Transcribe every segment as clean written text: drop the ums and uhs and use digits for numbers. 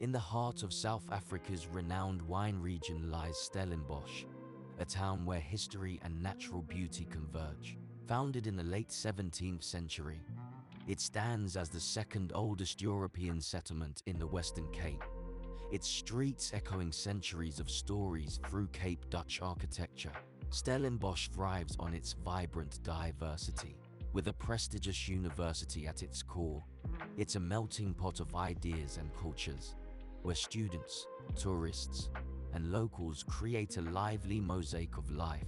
In the heart of South Africa's renowned wine region lies Stellenbosch, a town where history and natural beauty converge. Founded in the late 17th century, it stands as the second oldest European settlement in the Western Cape, its streets echoing centuries of stories through Cape Dutch architecture. Stellenbosch thrives on its vibrant diversity. With a prestigious university at its core, it's a melting pot of ideas and cultures, where students, tourists, and locals create a lively mosaic of life,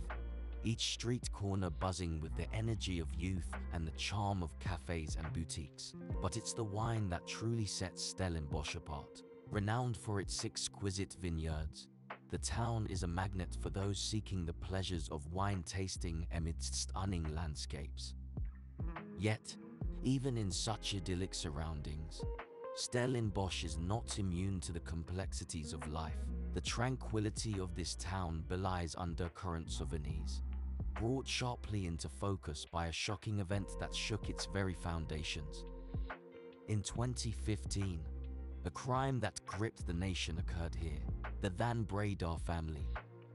each street corner buzzing with the energy of youth and the charm of cafes and boutiques. But it's the wine that truly sets Stellenbosch apart. Renowned for its exquisite vineyards, the town is a magnet for those seeking the pleasures of wine tasting amidst stunning landscapes. Yet, even in such idyllic surroundings, Stellenbosch is not immune to the complexities of life. The tranquility of this town belies undercurrents of unease, brought sharply into focus by a shocking event that shook its very foundations. In 2015, a crime that gripped the nation occurred here. The Van Breda family,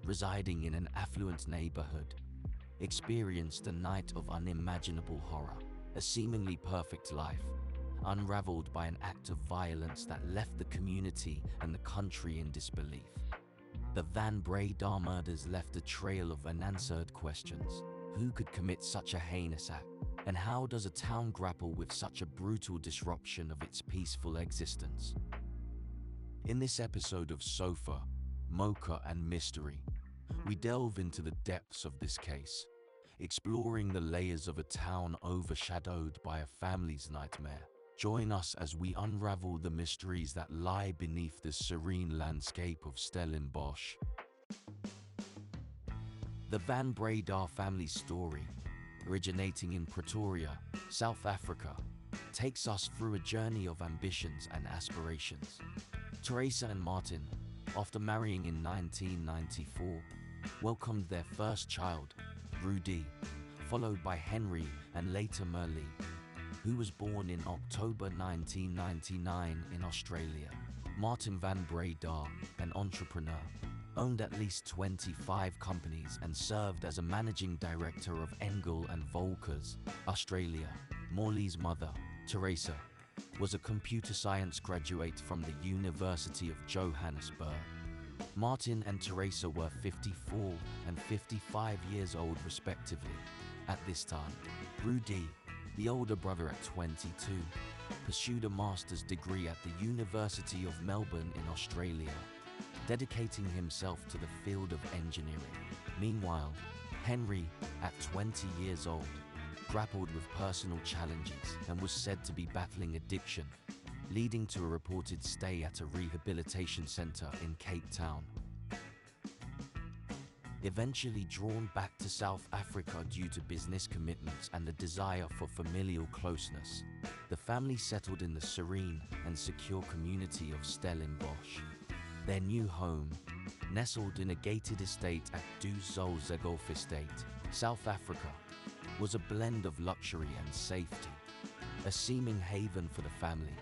residing in an affluent neighborhood, experienced a night of unimaginable horror. A seemingly perfect life, unraveled by an act of violence that left the community and the country in disbelief. The Van Breda murders left a trail of unanswered questions. Who could commit such a heinous act? And how does a town grapple with such a brutal disruption of its peaceful existence? In this episode of Sofa, Mocha and Mystery, we delve into the depths of this case, exploring the layers of a town overshadowed by a family's nightmare. Join us as we unravel the mysteries that lie beneath the serene landscape of Stellenbosch. The Van Breda family's story, originating in Pretoria, South Africa, takes us through a journey of ambitions and aspirations. Teresa and Martin, after marrying in 1994, welcomed their first child, Rudy, followed by Henry and later Merle, who was born in October 1999 in Australia. Martin van Breda, an entrepreneur, owned at least 25 companies and served as a managing director of Engel and Volkers, Australia. Morley's mother, Teresa, was a computer science graduate from the University of Johannesburg. Martin and Teresa were 54 and 55 years old respectively at this time. Rudy, the older brother at 22, pursued a master's degree at the University of Melbourne in Australia, dedicating himself to the field of engineering. Meanwhile, Henry, at 20 years old, grappled with personal challenges and was said to be battling addiction, leading to a reported stay at a rehabilitation center in Cape Town. Eventually drawn back to South Africa due to business commitments and the desire for familial closeness, the family settled in the serene and secure community of Stellenbosch. Their new home, nestled in a gated estate at Duurzaal Estate, South Africa, was a blend of luxury and safety, a seeming haven for the family.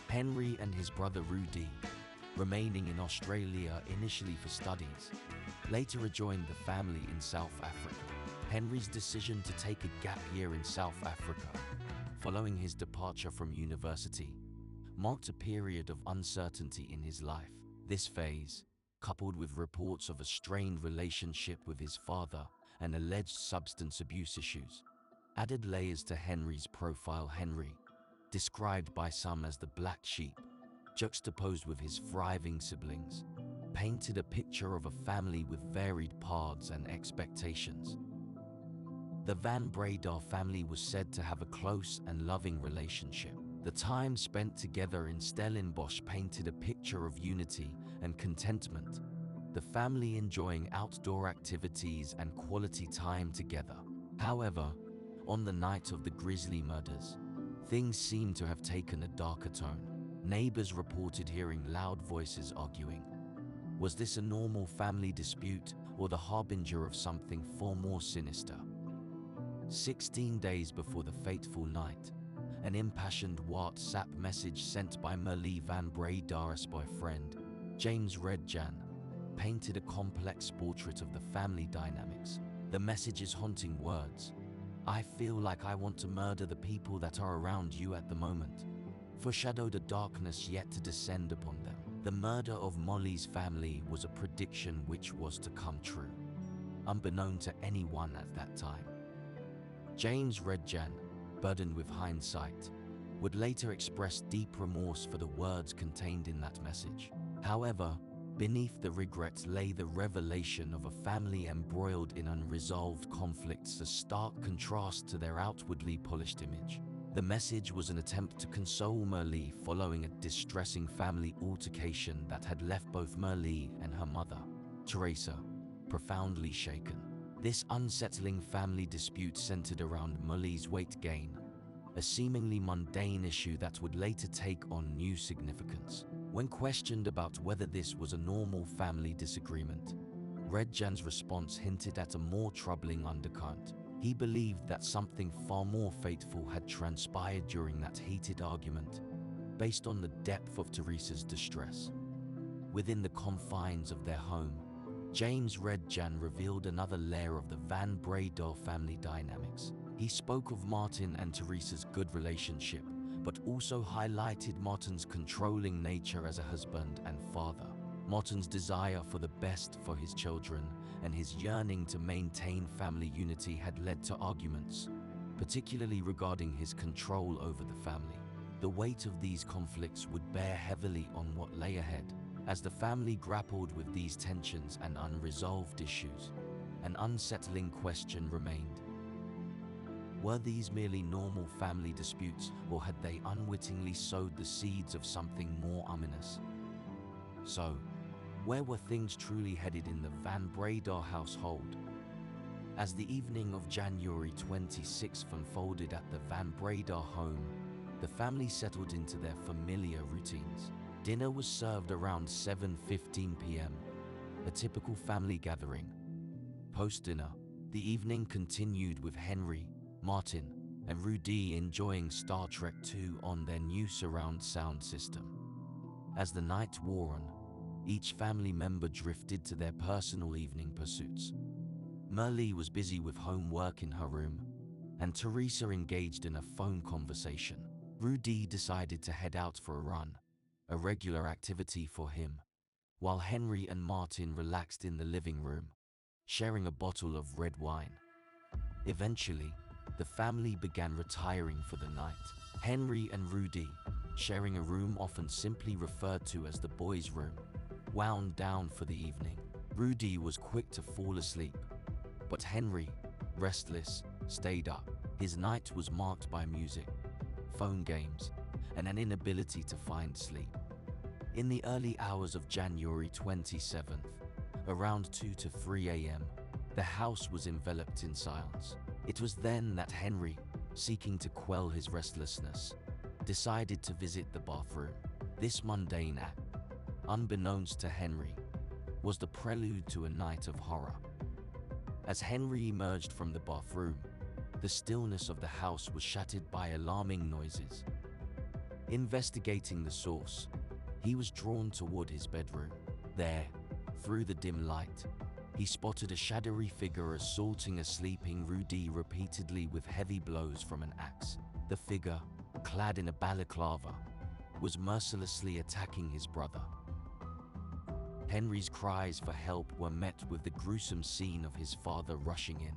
Henry and his brother Rudy, remaining in Australia initially for studies, later rejoined the family in South Africa. Henry's decision to take a gap year in South Africa, following his departure from university, marked a period of uncertainty in his life. This phase, coupled with reports of a strained relationship with his father and alleged substance abuse issues, added layers to Henry's profile. Henry, described by some as the black sheep, juxtaposed with his thriving siblings, painted a picture of a family with varied paths and expectations. The Van Breda family was said to have a close and loving relationship. The time spent together in Stellenbosch painted a picture of unity and contentment, the family enjoying outdoor activities and quality time together. However, on the night of the grisly murders, things seemed to have taken a darker tone. Neighbors reported hearing loud voices arguing. Was this a normal family dispute or the harbinger of something far more sinister? 16 days before the fateful night, An impassioned WhatsApp message sent by Henry van Breda's boyfriend, James Redjan, painted a complex portrait of the family dynamics. The message's haunting words, "I feel like I want to murder the people that are around you at the moment," foreshadowed a darkness yet to descend upon them. The murder of Molly's family was a prediction which was to come true, unbeknown to anyone at that time. James Redjan, burdened with hindsight, would later express deep remorse for the words contained in that message. However, beneath the regrets lay the revelation of a family embroiled in unresolved conflicts, a stark contrast to their outwardly polished image. The message was an attempt to console Merle following a distressing family altercation that had left both Merle and her mother, Teresa, profoundly shaken. This unsettling family dispute centered around Merle's weight gain, a seemingly mundane issue that would later take on new significance. When questioned about whether this was a normal family disagreement, Redjan's response hinted at a more troubling undercurrent. He believed that something far more fateful had transpired during that heated argument, based on the depth of Teresa's distress. Within the confines of their home, James Redjan revealed another layer of the Van Breda family dynamics. He spoke of Martin and Teresa's good relationship, but also highlighted Martin's controlling nature as a husband and father. Martin's desire for the best for his children and his yearning to maintain family unity had led to arguments, particularly regarding his control over the family. The weight of these conflicts would bear heavily on what lay ahead. As the family grappled with these tensions and unresolved issues, an unsettling question remained. Were these merely normal family disputes, or had they unwittingly sowed the seeds of something more ominous? So, where were things truly headed in the Van Breda household? As the evening of January 26th unfolded at the Van Breda home, the family settled into their familiar routines. Dinner was served around 7:15 p.m., a typical family gathering. Post-dinner, the evening continued with Henry, Martin, and Rudy enjoying Star Trek II on their new surround sound system. As the night wore on, each family member drifted to their personal evening pursuits. Merle was busy with homework in her room, and Teresa engaged in a phone conversation. Rudy decided to head out for a run, a regular activity for him, while Henry and Martin relaxed in the living room, sharing a bottle of red wine. Eventually, the family began retiring for the night. Henry and Rudy, sharing a room often simply referred to as the boys' room, wound down for the evening. Rudy was quick to fall asleep, but Henry, restless, stayed up. His night was marked by music, phone games, and an inability to find sleep. In the early hours of January 27th, around 2 to 3 a.m., the house was enveloped in silence. It was then that Henry, seeking to quell his restlessness, decided to visit the bathroom. This mundane act, unbeknownst to Henry, was the prelude to a night of horror. As Henry emerged from the bathroom, the stillness of the house was shattered by alarming noises. Investigating the source, he was drawn toward his bedroom. There, through the dim light, he spotted a shadowy figure assaulting a sleeping Rudy repeatedly with heavy blows from an axe. The figure, clad in a balaclava, was mercilessly attacking his brother. Henry's cries for help were met with the gruesome scene of his father rushing in,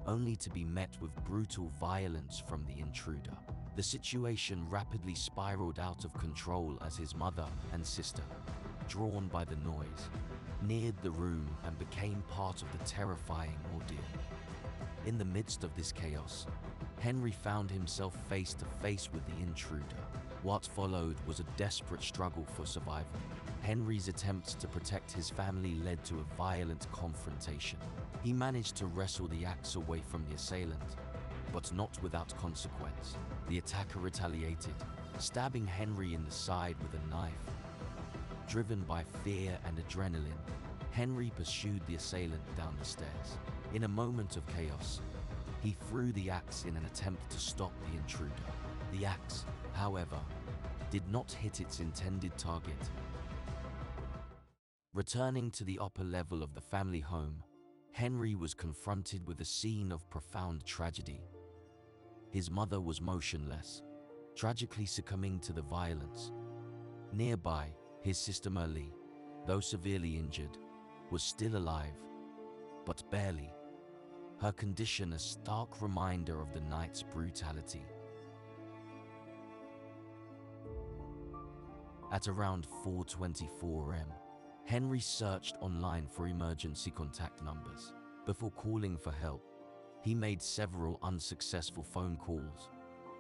only to be met with brutal violence from the intruder. The situation rapidly spiraled out of control as his mother and sister, drawn by the noise, neared the room and became part of the terrifying ordeal. In the midst of this chaos, Henry found himself face to face with the intruder. What followed was a desperate struggle for survival. Henry's attempts to protect his family led to a violent confrontation. He managed to wrestle the axe away from the assailant, but not without consequence. The attacker retaliated, stabbing Henry in the side with a knife. Driven by fear and adrenaline, Henry pursued the assailant down the stairs. In a moment of chaos, he threw the axe in an attempt to stop the intruder. The axe, however, did not hit its intended target. Returning to the upper level of the family home, Henry was confronted with a scene of profound tragedy. His mother was motionless, tragically succumbing to the violence. Nearby, his sister Merle, though severely injured, was still alive, but barely. Her condition a stark reminder of the night's brutality. At around 4:24 am, Henry searched online for emergency contact numbers. Before calling for help, he made several unsuccessful phone calls,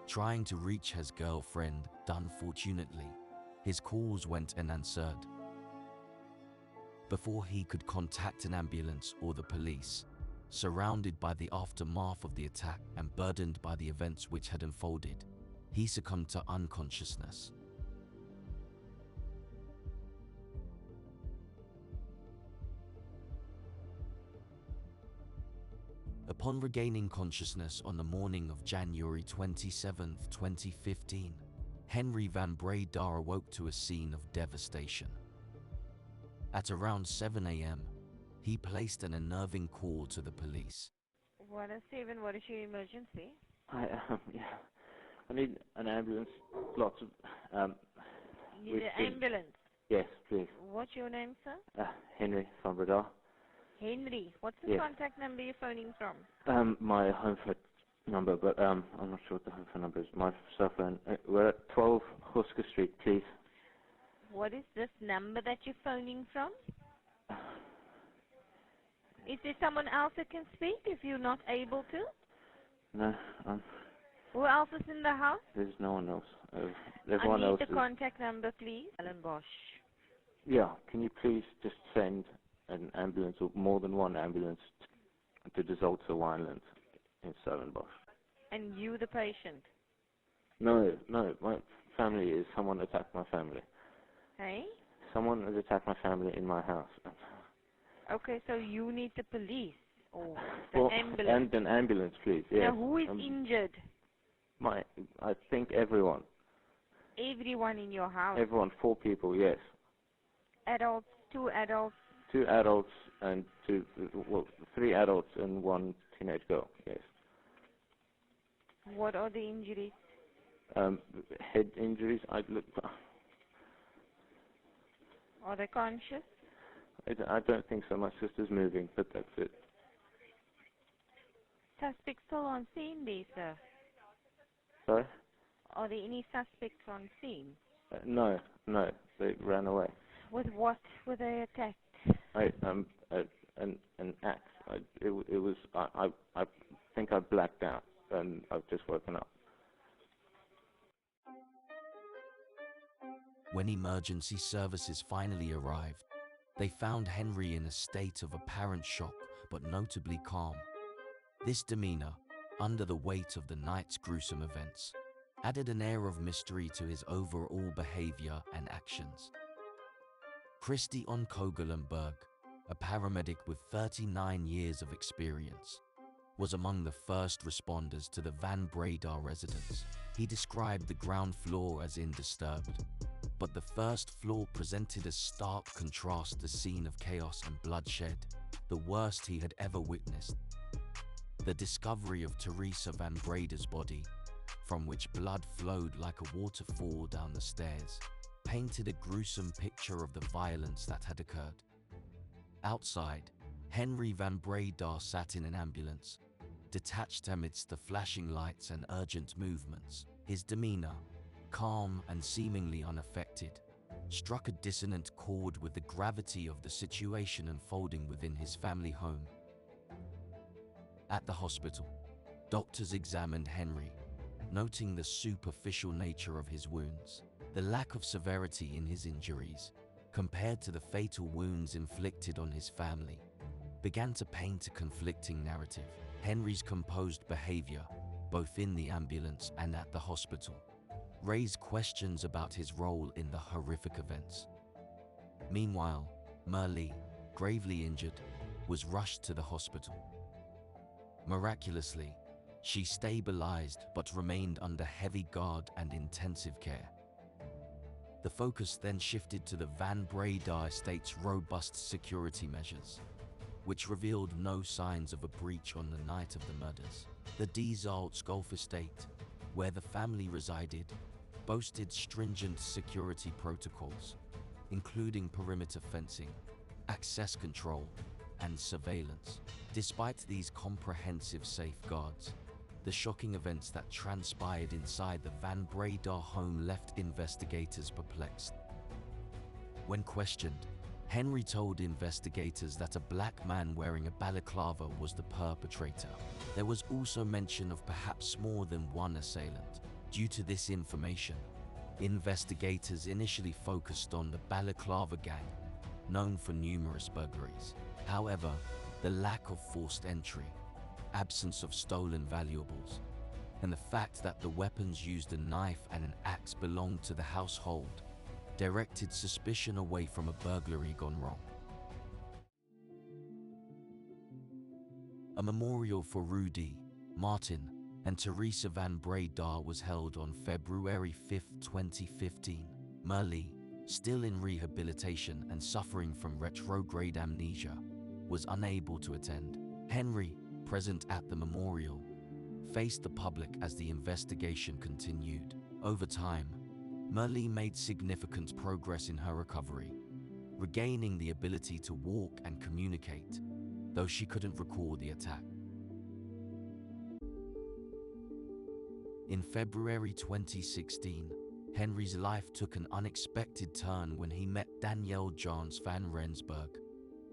trying to reach his girlfriend. Unfortunately, his calls went unanswered. Before he could contact an ambulance or the police, surrounded by the aftermath of the attack and burdened by the events which had unfolded, he succumbed to unconsciousness. Upon regaining consciousness on the morning of January 27, 2015, Henry van Breda awoke to a scene of devastation. At around 7 am, he placed an unnerving call to the police. 107, what is your emergency? I need an ambulance. Lots of You need an ambulance? Yes, please. What's your name, sir? Henry van Breda. Henry, what's the contact number you're phoning from? My home phone number, but I'm not sure what the home phone number is. My cell phone. We're at 12 Husker Street, please. What is this number that you're phoning from? Is there someone else that can speak if you're not able to? No. Who else is in the house? There's no one else. Everyone else. I need the contact number, please. Stellenbosch. Yeah. Can you please just send an ambulance or more than one ambulance to Desalter Wineland in Stellenbosch? And you, the patient? No. My family is. Someone attacked my family. Hey? Someone has attacked my family in my house. Okay, so you need the police or the ambulance. And an ambulance, please. Yes. Now, who is injured? I think everyone. Everyone in your house? Everyone, 4 people, yes. Adults, 2 adults? 2 adults and 3 adults and 1 teenage girl, yes. What are the injuries? Head injuries. Are they conscious? I don't think so. My sister's moving, but that's it. Suspects still on scene there, sir? Sorry? Are there any suspects on scene? No. They ran away. With what were they attacked? An axe. I think I blacked out and I've just woken up. When emergency services finally arrived, they found Henry in a state of apparent shock, but notably calm. This demeanor, under the weight of the night's gruesome events, added an air of mystery to his overall behavior and actions. Christy Onkogelenberg, a paramedic with 39 years of experience, was among the first responders to the Van Breda residence. He described the ground floor as undisturbed, but the first floor presented a stark contrast, a scene of chaos and bloodshed, the worst he had ever witnessed. The discovery of Teresa Van Breda's body, from which blood flowed like a waterfall down the stairs, painted a gruesome picture of the violence that had occurred. Outside, Henry van Breda sat in an ambulance, detached amidst the flashing lights and urgent movements. His demeanor, calm and seemingly unaffected, struck a dissonant chord with the gravity of the situation unfolding within his family home. At the hospital, doctors examined Henry, noting the superficial nature of his wounds, the lack of severity in his injuries, compared to the fatal wounds inflicted on his family, began to paint a conflicting narrative. Henry's composed behavior, both in the ambulance and at the hospital, raised questions about his role in the horrific events. Meanwhile, Merle, gravely injured, was rushed to the hospital. Miraculously, She stabilized but remained under heavy guard and intensive care. The focus then shifted to the Van Breda estate's robust security measures, which revealed no signs of a breach on the night of the murders. The Desalts Golf Estate, where the family resided, boasted stringent security protocols, including perimeter fencing, access control, and surveillance. Despite these comprehensive safeguards, the shocking events that transpired inside the Van Breda home left investigators perplexed. When questioned, Henry told investigators that a black man wearing a balaclava was the perpetrator. There was also mention of perhaps more than one assailant. Due to this information, investigators initially focused on the balaclava gang, known for numerous burglaries. However, the lack of forced entry, absence of stolen valuables, and the fact that the weapons used, a knife and an axe, belonged to the household, directed suspicion away from a burglary gone wrong. A memorial for Rudy, Martin, and Teresa Van Breda was held on February 5, 2015. Merle, still in rehabilitation and suffering from retrograde amnesia, was unable to attend. Henry, present at the memorial, faced the public as the investigation continued. Over time, Merle made significant progress in her recovery, regaining the ability to walk and communicate, though she couldn't recall the attack. In February 2016, Henry's life took an unexpected turn when he met Danielle Jans van Rensburg,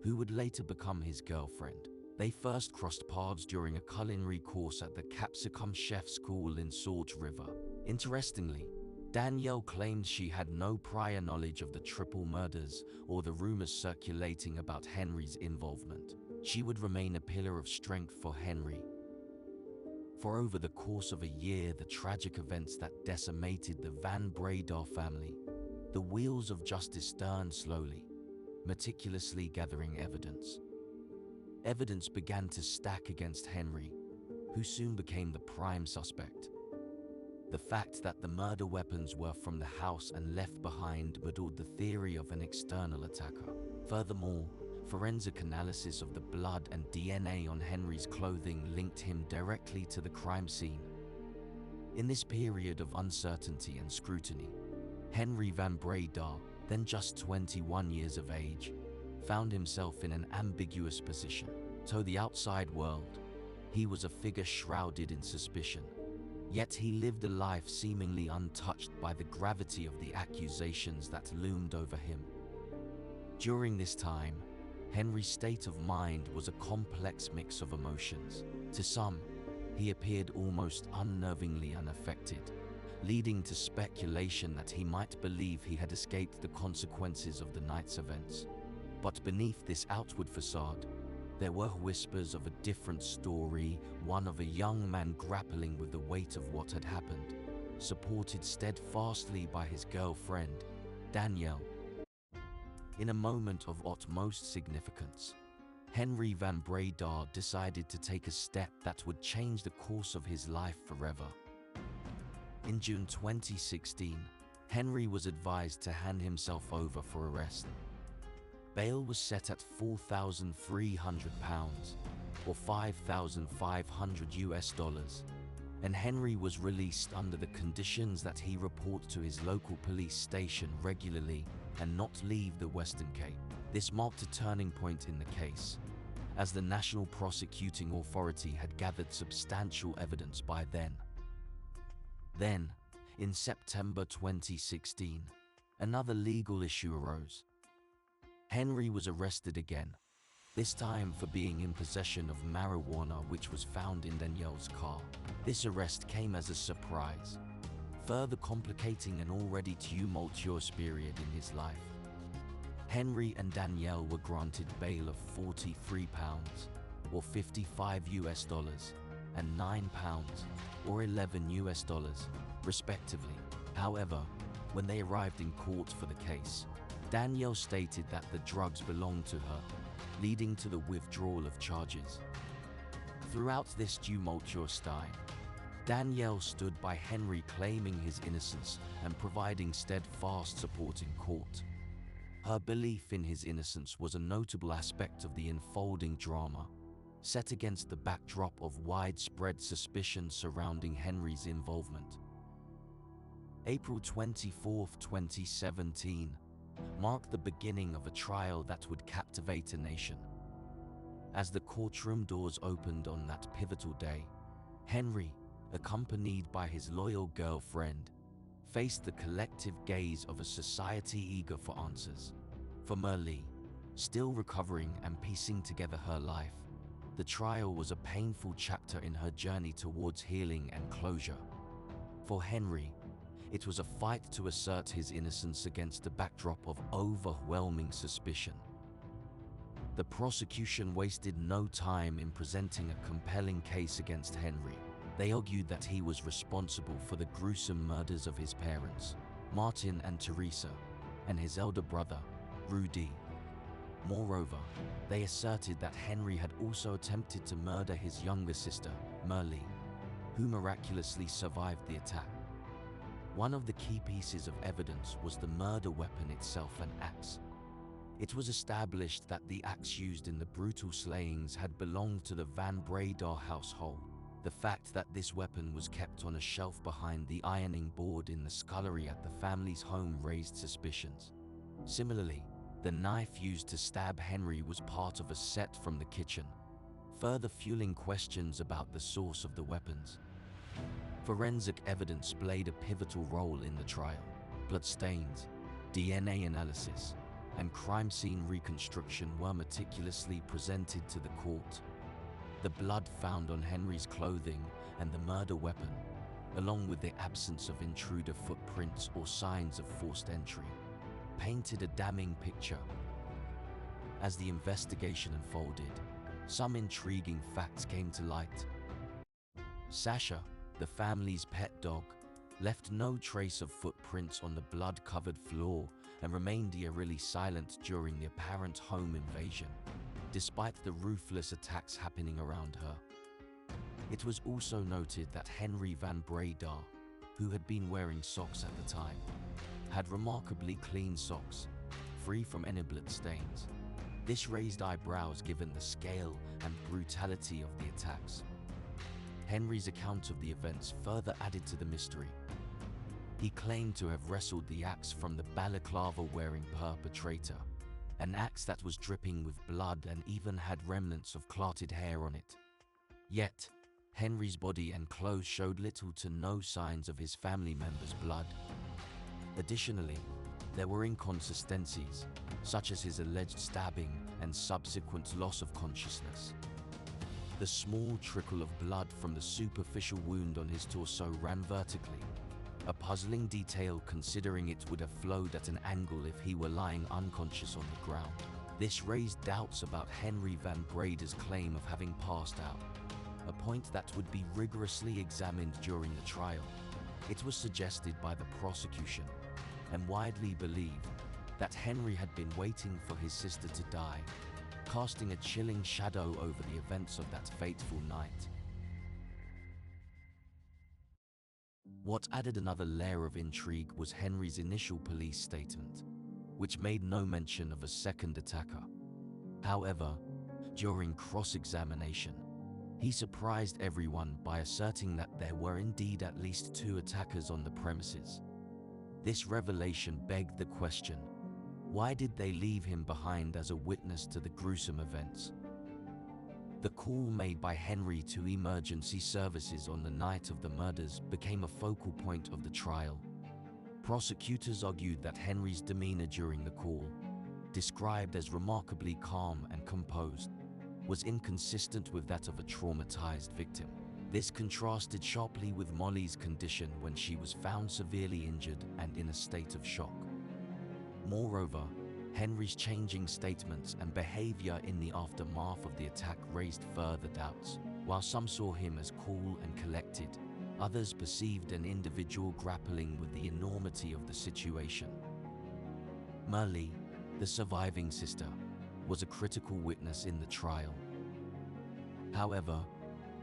who would later become his girlfriend. They first crossed paths during a culinary course at the Capsicum Chef School in Salt River. Interestingly, Danielle claimed she had no prior knowledge of the triple murders or the rumors circulating about Henry's involvement. She would remain a pillar of strength for Henry. For over the course of a year, the tragic events that decimated the Van Breda family, the wheels of justice turned slowly, meticulously gathering evidence. Evidence began to stack against Henry, who soon became the prime suspect. The fact that the murder weapons were from the house and left behind muddled the theory of an external attacker. Furthermore, forensic analysis of the blood and DNA on Henry's clothing linked him directly to the crime scene. In this period of uncertainty and scrutiny, Henry van Breda, then just 21 years of age, found himself in an ambiguous position. To the outside world, he was a figure shrouded in suspicion. Yet he lived a life seemingly untouched by the gravity of the accusations that loomed over him. During this time, Henry's state of mind was a complex mix of emotions. To some, he appeared almost unnervingly unaffected, leading to speculation that he might believe he had escaped the consequences of the night's events. But beneath this outward facade, there were whispers of a different story, one of a young man grappling with the weight of what had happened, supported steadfastly by his girlfriend, Danielle. In a moment of utmost significance, Henry van Breda decided to take a step that would change the course of his life forever. In June 2016, Henry was advised to hand himself over for arrest. Bail was set at £4,300 or $5,500, and Henry was released under the conditions that he report to his local police station regularly and not leave the Western Cape. This marked a turning point in the case, as the National Prosecuting Authority had gathered substantial evidence by then. Then, in September 2016, another legal issue arose. Henry was arrested again, this time for being in possession of marijuana which was found in Danielle's car. This arrest came as a surprise, further complicating an already tumultuous period in his life. Henry and Danielle were granted bail of £43 or $55 and £9 or $11 respectively. However, when they arrived in court for the case, Danielle stated that the drugs belonged to her, leading to the withdrawal of charges. Throughout this tumultuous time, Danielle stood by Henry, claiming his innocence and providing steadfast support in court. Her belief in his innocence was a notable aspect of the unfolding drama, set against the backdrop of widespread suspicion surrounding Henry's involvement. April 24, 2017, marked the beginning of a trial that would captivate a nation. As the courtroom doors opened on that pivotal day, Henry, accompanied by his loyal girlfriend, faced the collective gaze of a society eager for answers. For Merle, still recovering and piecing together her life, the trial was a painful chapter in her journey towards healing and closure. For Henry, it was a fight to assert his innocence against a backdrop of overwhelming suspicion. The prosecution wasted no time in presenting a compelling case against Henry. They argued that he was responsible for the gruesome murders of his parents, Martin and Teresa, and his elder brother, Rudy. Moreover, they asserted that Henry had also attempted to murder his younger sister, Merle, who miraculously survived the attack. One of the key pieces of evidence was the murder weapon itself, an axe. It was established that the axe used in the brutal slayings had belonged to the Van Breda household. The fact that this weapon was kept on a shelf behind the ironing board in the scullery at the family's home raised suspicions. Similarly, the knife used to stab Henry was part of a set from the kitchen, further fueling questions about the source of the weapons. Forensic evidence played a pivotal role in the trial. Bloodstains, DNA analysis, and crime scene reconstruction were meticulously presented to the court. The blood found on Henry's clothing and the murder weapon, along with the absence of intruder footprints or signs of forced entry, painted a damning picture. As the investigation unfolded, some intriguing facts came to light. Sasha, the family's pet dog, left no trace of footprints on the blood-covered floor and remained eerily silent during the apparent home invasion, despite the ruthless attacks happening around her. It was also noted that Henry van Breda, who had been wearing socks at the time, had remarkably clean socks, free from any blood stains. This raised eyebrows given the scale and brutality of the attacks. Henry's account of the events further added to the mystery. He claimed to have wrestled the axe from the balaclava-wearing perpetrator, an axe that was dripping with blood and even had remnants of clotted hair on it. Yet, Henry's body and clothes showed little to no signs of his family members' blood. Additionally, there were inconsistencies, such as his alleged stabbing and subsequent loss of consciousness. The small trickle of blood from the superficial wound on his torso ran vertically, a puzzling detail considering it would have flowed at an angle if he were lying unconscious on the ground. This raised doubts about Henry van Breda's claim of having passed out, a point that would be rigorously examined during the trial. It was suggested by the prosecution, and widely believed, that Henry had been waiting for his sister to die, casting a chilling shadow over the events of that fateful night. What added another layer of intrigue was Henry's initial police statement, which made no mention of a second attacker. However, during cross-examination, he surprised everyone by asserting that there were indeed at least 2 attackers on the premises. This revelation begged the question, why did they leave him behind as a witness to the gruesome events? The call made by Henry to emergency services on the night of the murders became a focal point of the trial. Prosecutors argued that Henry's demeanor during the call, described as remarkably calm and composed, was inconsistent with that of a traumatized victim. This contrasted sharply with Molly's condition when she was found severely injured and in a state of shock. Moreover, Henry's changing statements and behavior in the aftermath of the attack raised further doubts. While some saw him as cool and collected, others perceived an individual grappling with the enormity of the situation. Merle, the surviving sister, was a critical witness in the trial. However,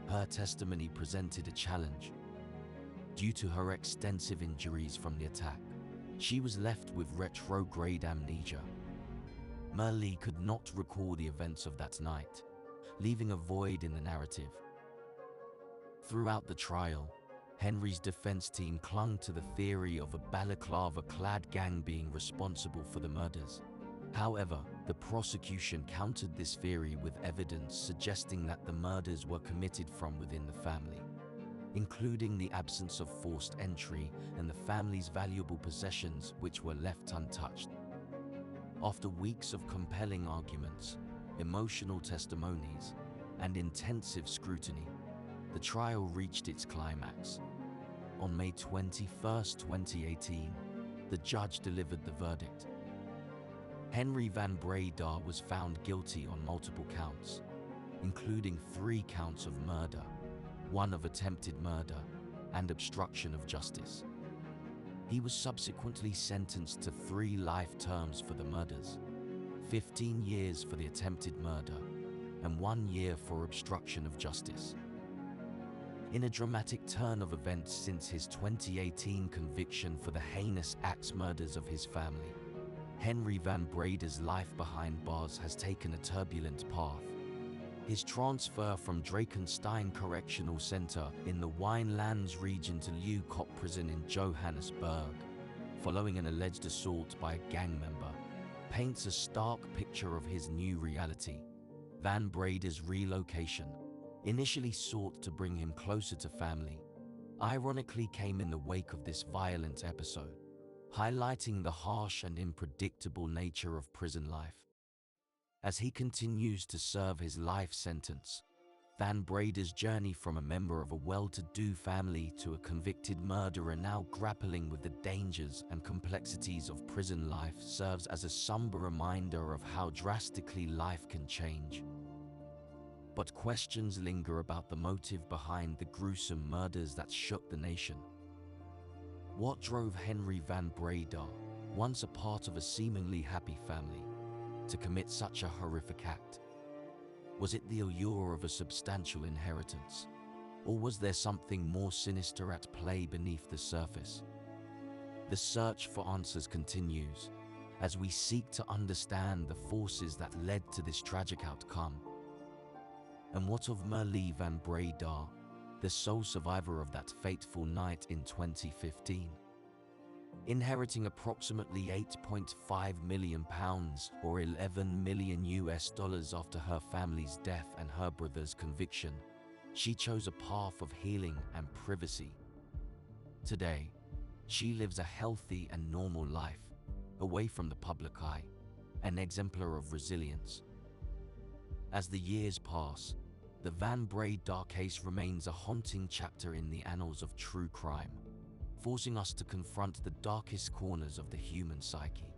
her testimony presented a challenge. due to her extensive injuries from the attack. She was left with retrograde amnesia. Merle could not recall the events of that night, leaving a void in the narrative. Throughout the trial, Henry's defense team clung to the theory of a balaclava-clad gang being responsible for the murders. However, the prosecution countered this theory with evidence suggesting that the murders were committed from within the family, including the absence of forced entry and the family's valuable possessions which were left untouched. After weeks of compelling arguments, emotional testimonies, and intensive scrutiny, the trial reached its climax. On May 21, 2018, the judge delivered the verdict. Henry van Breda was found guilty on multiple counts, including 3 counts of murder, 1 of attempted murder, and obstruction of justice. He was subsequently sentenced to 3 life terms for the murders, 15 years for the attempted murder, and 1 year for obstruction of justice. In a dramatic turn of events since his 2018 conviction for the heinous axe murders of his family, Henry van Breda's life behind bars has taken a turbulent path. His transfer from Drakenstein Correctional Center in the Winelands region to Leeuwkop Prison in Johannesburg, following an alleged assault by a gang member, paints a stark picture of his new reality. Van Breda's relocation, initially sought to bring him closer to family, ironically came in the wake of this violent episode, highlighting the harsh and unpredictable nature of prison life. As he continues to serve his life sentence, Van Breda's journey from a member of a well-to-do family to a convicted murderer now grappling with the dangers and complexities of prison life serves as a somber reminder of how drastically life can change. But questions linger about the motive behind the gruesome murders that shook the nation. What drove Henry van Breda, once a part of a seemingly happy family, to commit such a horrific act? Was it the allure of a substantial inheritance, or was there something more sinister at play beneath the surface? The search for answers continues as we seek to understand the forces that led to this tragic outcome. And what of Merle van Breda, the sole survivor of that fateful night in 2015? Inheriting approximately £8.5 million or $11 million after her family's death and her brother's conviction, she chose a path of healing and privacy. Today, she lives a healthy and normal life, away from the public eye, an exemplar of resilience. As the years pass, the Van Breda case remains a haunting chapter in the annals of true crime, forcing us to confront the darkest corners of the human psyche.